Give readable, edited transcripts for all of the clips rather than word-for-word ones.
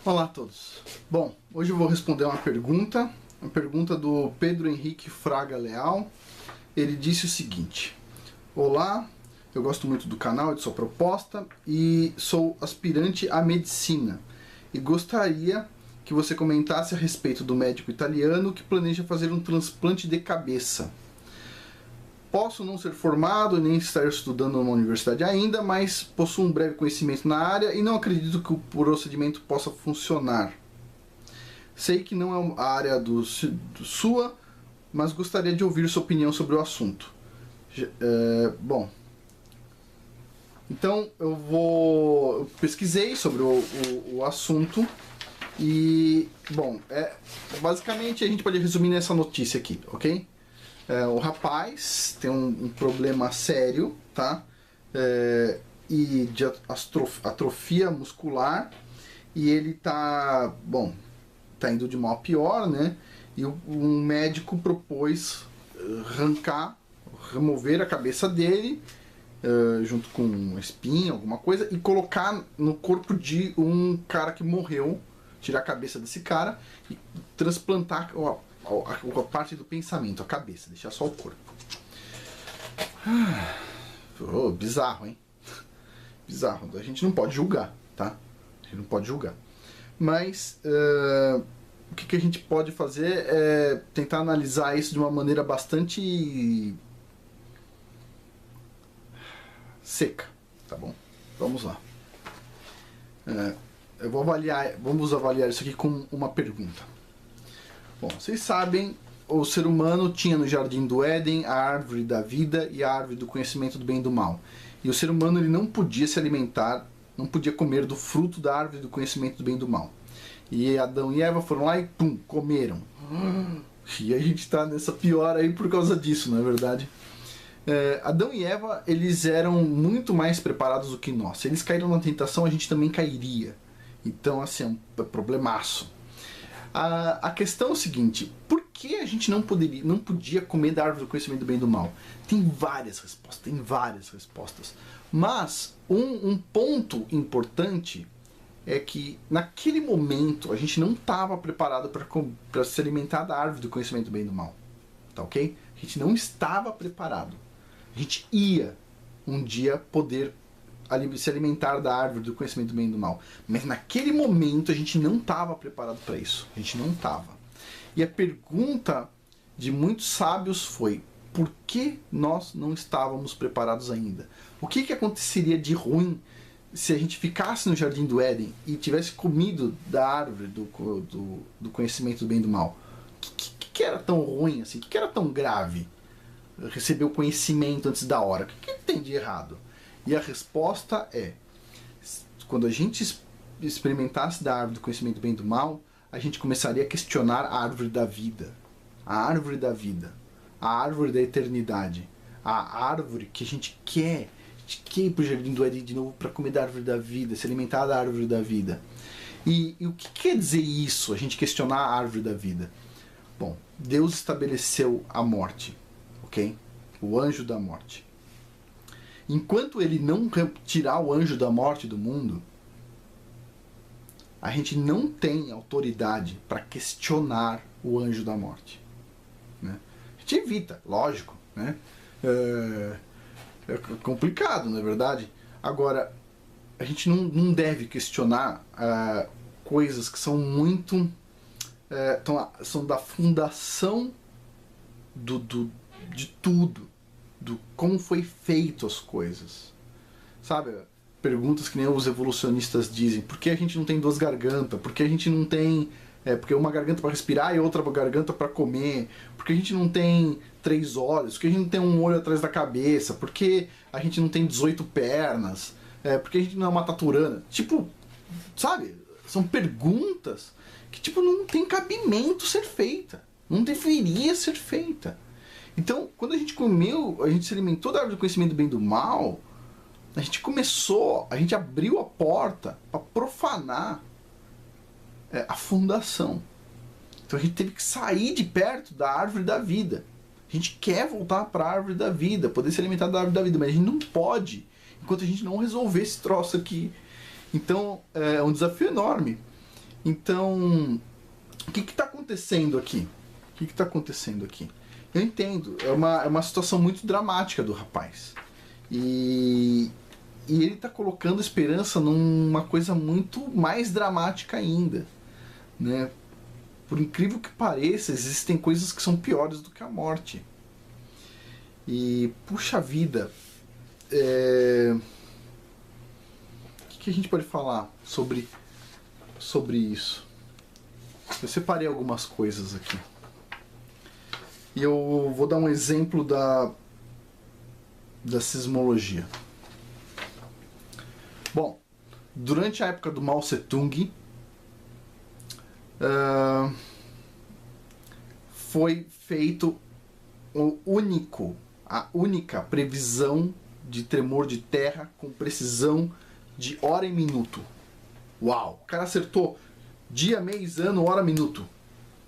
Olá a todos. Bom, hoje eu vou responder uma pergunta do Pedro Henrique Fraga Leal. Ele disse o seguinte: olá, eu gosto muito do canal e de sua proposta e sou aspirante à medicina e gostaria que você comentasse a respeito do médico italiano que planeja fazer um transplante de cabeça. Posso não ser formado e nem estar estudando numa universidade ainda, mas possuo um breve conhecimento na área e não acredito que o procedimento possa funcionar. Sei que não é a área do sua, mas gostaria de ouvir sua opinião sobre o assunto. Bom, então eu pesquisei sobre o assunto e, bom, basicamente a gente pode resumir nessa notícia aqui, ok? O rapaz tem um problema sério, tá? E de atrofia muscular, e ele tá indo de mal a pior, né? E um médico propôs remover a cabeça dele, junto com uma espinha, alguma coisa, e colocar no corpo de um cara que morreu, tirar a cabeça desse cara e transplantar a parte do pensamento, a cabeça, deixar só o corpo. Bizarro, hein? Bizarro. A gente não pode julgar, tá? A gente não pode julgar. Mas o que a gente pode fazer é tentar analisar isso de uma maneira bastante seca, tá bom? Vamos lá. Vamos avaliar isso aqui com uma pergunta. Bom, vocês sabem, o ser humano tinha no Jardim do Éden a árvore da vida e a árvore do conhecimento do bem e do mal. E o ser humano ele não podia se alimentar, não podia comer do fruto da árvore do conhecimento do bem e do mal. E Adão e Eva foram lá e pum, comeram. E a gente está nessa pior aí por causa disso, não é verdade? Adão e Eva, eles eram muito mais preparados do que nós. Se eles caíram na tentação, a gente também cairia. Então, assim, é um problemaço. A questão é o seguinte: por que a gente não podia comer da árvore do conhecimento do bem e do mal? Tem várias respostas. Mas um ponto importante é que naquele momento a gente não estava preparado para se alimentar da árvore do conhecimento do bem e do mal. Tá ok? A gente não estava preparado. A gente ia um dia poder se alimentar da árvore do conhecimento do bem e do mal. Mas naquele momento a gente não estava preparado para isso. A gente não estava. E a pergunta de muitos sábios foi: por que nós não estávamos preparados ainda? O que aconteceria de ruim se a gente ficasse no Jardim do Éden e tivesse comido da árvore do conhecimento do bem e do mal? O que era tão ruim assim? O que era tão grave? Receber o conhecimento antes da hora. O que tem de errado? E a resposta é: quando a gente experimentasse da árvore do conhecimento do bem e do mal, a gente começaria a questionar a árvore da vida. A árvore da vida. A árvore da eternidade. A árvore que a gente quer. A gente quer ir pro Jardim do Éden de novo para comer da árvore da vida, se alimentar da árvore da vida. E o que quer dizer isso, a gente questionar a árvore da vida? Bom, Deus estabeleceu a morte, ok? O anjo da morte. Enquanto ele não tirar o anjo da morte do mundo, a gente não tem autoridade para questionar o anjo da morte, né? A gente evita, lógico, né? É complicado, não é verdade? Agora, a gente não deve questionar coisas que são muito... são da fundação de tudo. Do como foi feito as coisas, sabe? Perguntas que nem os evolucionistas dizem: por que a gente não tem duas gargantas? Por que a gente não tem porque uma garganta para respirar e outra garganta para comer? Por que a gente não tem 3 olhos? Por que a gente não tem um olho atrás da cabeça? Por que a gente não tem 18 pernas? Por que a gente não é uma taturana? Tipo, sabe? São perguntas que tipo não tem cabimento ser feita, não deveria ser feita. Então, quando a gente se alimentou da árvore do conhecimento do bem e do mal, a gente abriu a porta para profanar a fundação. Então a gente teve que sair de perto da árvore da vida. A gente quer voltar para a árvore da vida, poder se alimentar da árvore da vida, mas a gente não pode, enquanto a gente não resolver esse troço aqui. Então, é um desafio enorme. Então, o que está acontecendo aqui? O que está acontecendo aqui? Eu entendo, é uma situação muito dramática do rapaz. E ele está colocando esperança numa coisa muito mais dramática ainda, né? Por incrível que pareça, existem coisas que são piores do que a morte. E, puxa vida, o que a gente pode falar sobre isso? Eu separei algumas coisas aqui. E eu vou dar um exemplo da sismologia. Bom, durante a época do Mao Tse-tung, foi feito a única previsão de tremor de terra com precisão de hora e minuto. Uau! O cara acertou dia, mês, ano, hora, minuto.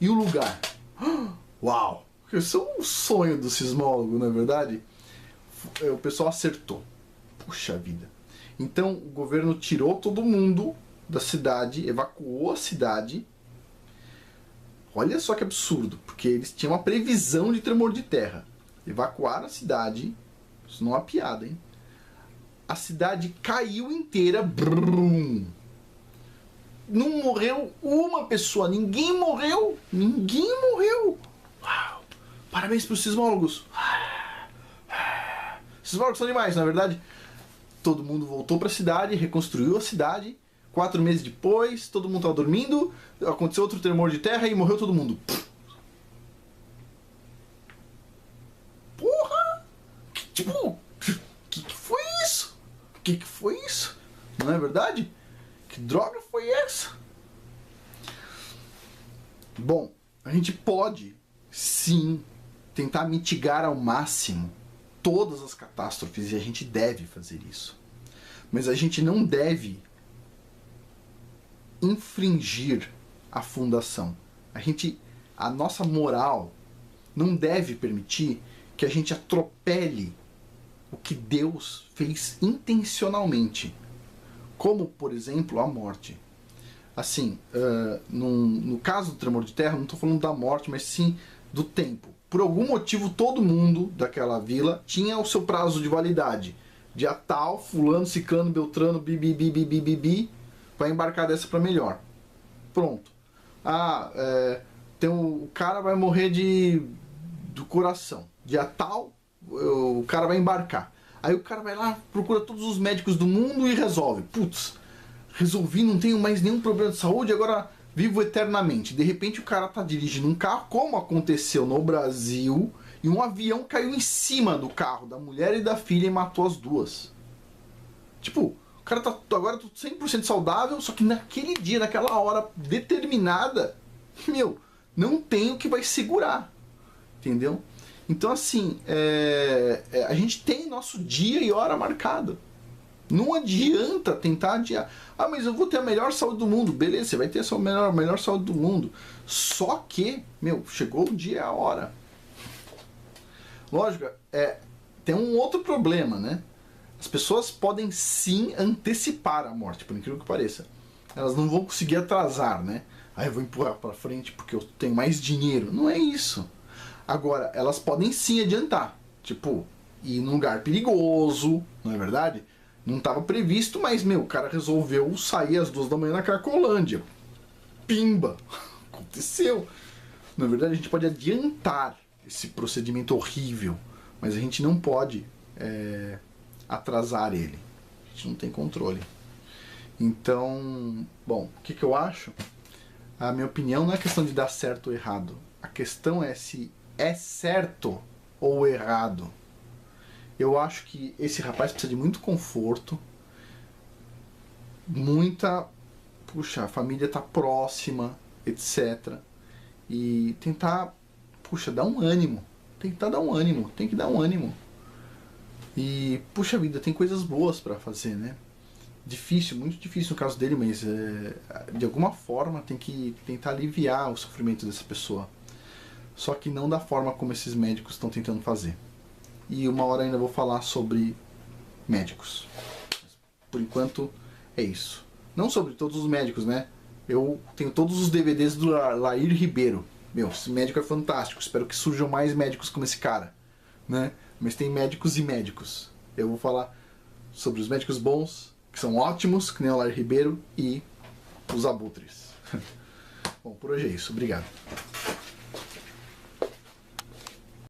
E o lugar? Uau! Isso é um sonho do sismólogo, não é verdade? O pessoal acertou. Puxa vida. Então o governo tirou todo mundo da cidade, evacuou a cidade. Olha só que absurdo, porque eles tinham uma previsão de tremor de terra. Evacuaram a cidade. Isso não é uma piada, hein? A cidade caiu inteira. Brum. Não morreu uma pessoa. Ninguém morreu. Ninguém morreu. Uau. Parabéns para os sismólogos. Sismólogos são demais, na verdade. Todo mundo voltou para a cidade, reconstruiu a cidade. 4 meses depois, todo mundo estava dormindo, aconteceu outro tremor de terra e morreu todo mundo. Porra! O que foi isso? O que foi isso? Não é verdade? Que droga foi essa? Bom, a gente pode, sim, tentar mitigar ao máximo todas as catástrofes e a gente deve fazer isso. Mas a gente não deve infringir a fundação. A nossa moral não deve permitir que a gente atropele o que Deus fez intencionalmente, como, por exemplo, a morte. Assim, no caso do tremor de terra, não estou falando da morte, mas sim do tempo. Por algum motivo, todo mundo daquela vila tinha o seu prazo de validade. Dia tal, fulano, ciclano, beltrano, bibi, vai embarcar dessa para melhor. Pronto. O cara vai morrer do coração. Dia tal, o cara vai embarcar. Aí o cara vai lá, procura todos os médicos do mundo e resolve. Putz, resolvi, não tenho mais nenhum problema de saúde, agora vivo eternamente. De repente o cara tá dirigindo um carro, como aconteceu no Brasil, e um avião caiu em cima do carro da mulher e da filha e matou as duas. Tipo, o cara tá agora 100% saudável, só que naquele dia, naquela hora determinada, não tem o que vai segurar. Entendeu? Então, assim, a gente tem nosso dia e hora marcado. Não adianta tentar adiar. Mas eu vou ter a melhor saúde do mundo. Beleza, você vai ter a sua melhor saúde do mundo. Só que, chegou o dia e a hora. Lógico, tem um outro problema, né? As pessoas podem sim antecipar a morte, por incrível que pareça. Elas não vão conseguir atrasar, né? Eu vou empurrar para frente porque eu tenho mais dinheiro. Não é isso. Agora, elas podem sim adiantar. Tipo, ir num lugar perigoso, não é verdade? Não estava previsto, mas, o cara resolveu sair às 2 da manhã na Cracolândia. Pimba! Aconteceu. Na verdade, a gente pode adiantar esse procedimento horrível, mas a gente não pode atrasar ele. A gente não tem controle. Então, bom, o que eu acho? A minha opinião não é questão de dar certo ou errado. A questão é se é certo ou errado. Eu acho que esse rapaz precisa de muito conforto, a família tá próxima, etc. E tentar, dar um ânimo. Tem que dar um ânimo. E, puxa vida, tem coisas boas para fazer, né? Difícil, muito difícil no caso dele, mas de alguma forma tem que tentar aliviar o sofrimento dessa pessoa. Só que não da forma como esses médicos estão tentando fazer. E uma hora ainda vou falar sobre médicos. Por enquanto é isso. Não sobre todos os médicos, né? Eu tenho todos os DVDs do Lair Ribeiro. Meu, esse médico é fantástico. Espero que surjam mais médicos como esse cara, né? Mas tem médicos e médicos. Eu vou falar sobre os médicos bons, que são ótimos, que nem o Lair Ribeiro, e os abutres. Bom, por hoje é isso. Obrigado.